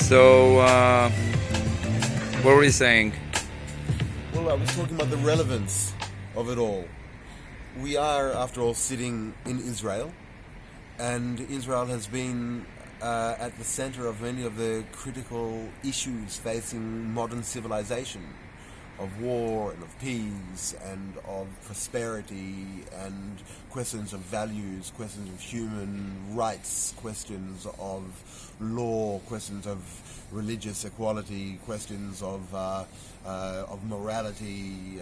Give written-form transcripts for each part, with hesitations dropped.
So, what were you saying? Well, I was talking about the relevance of it all. We are, after all, sitting in Israel, and Israel has been at the center of many of the critical issues facing modern civilization, of war and of peace and of prosperity and questions of values, questions of human rights, questions of law, questions of religious equality, questions of morality.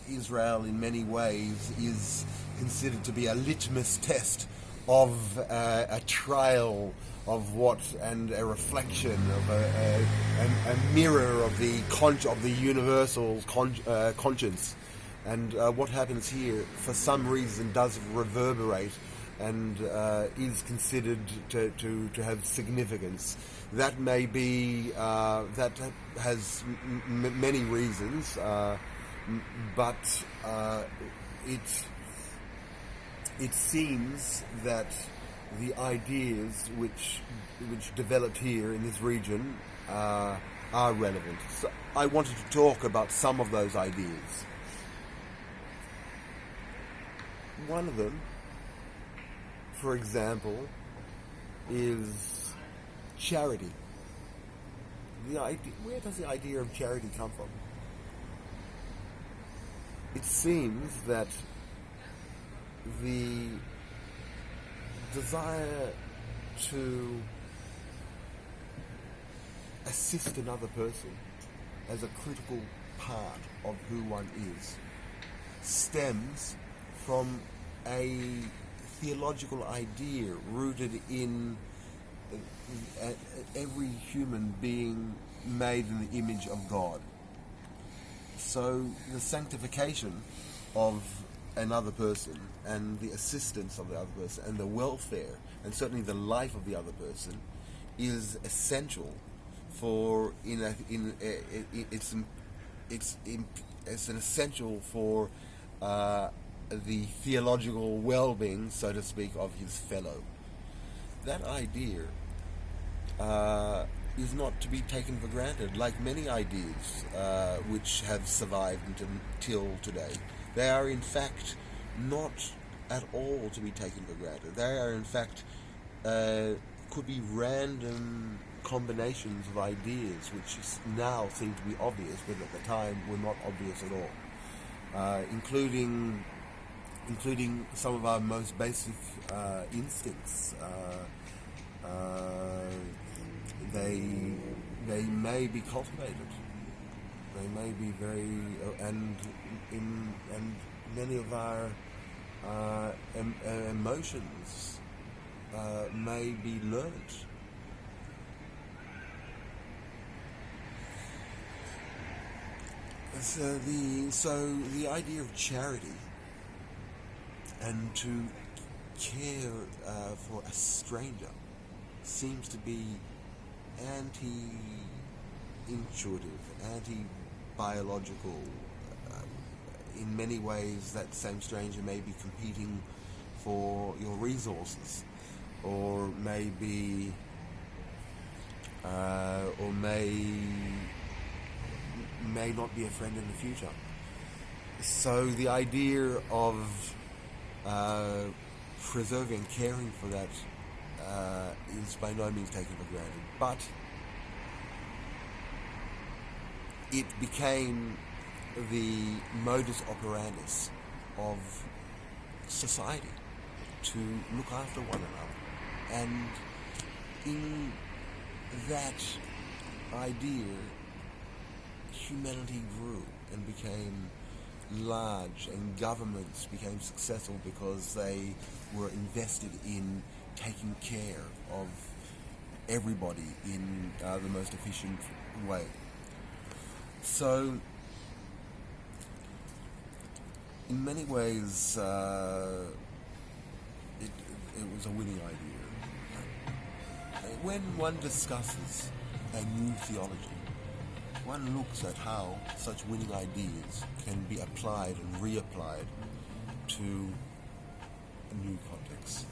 Israel, in many ways, is considered to be a litmus test of a trial of what, and a reflection of a mirror of the universal conscience, and what happens here for some reason does reverberate and is considered to have significance. That may be that has many reasons, but it seems that the ideas which developed here in this region are relevant. So I wanted to talk about some of those ideas. One of them, for example, is charity. Where does the idea of charity come from? It seems that the desire to assist another person as a critical part of who one is stems from a theological idea rooted in every human being made in the image of God. So the sanctification of another person and the assistance of the other person and the welfare and certainly the life of the other person is essential for it's an essential for the theological well-being, so to speak, of his fellow. That idea is not to be taken for granted, like many ideas which have survived until today. They are in fact not at all to be taken for granted. They are in fact could be random combinations of ideas which now seem to be obvious, but at the time were not obvious at all, including some of our most basic instincts. They may be cultivated. They may be very and many of our emotions may be learnt. So the idea of charity and to care for a stranger seems to be anti-intuitive, anti-biological. In many ways, that same stranger may be competing for your resources, or may not be a friend in the future. So the idea of preserving and caring for that is by no means taken for granted, but it became the modus operandus of society to look after one another. And in that idea, humanity grew and became large, and governments became successful because they were invested in taking care of everybody in the most efficient way. So, in many ways, it was a winning idea. When one discusses a new theology, one looks at how such winning ideas can be applied and reapplied to a new context.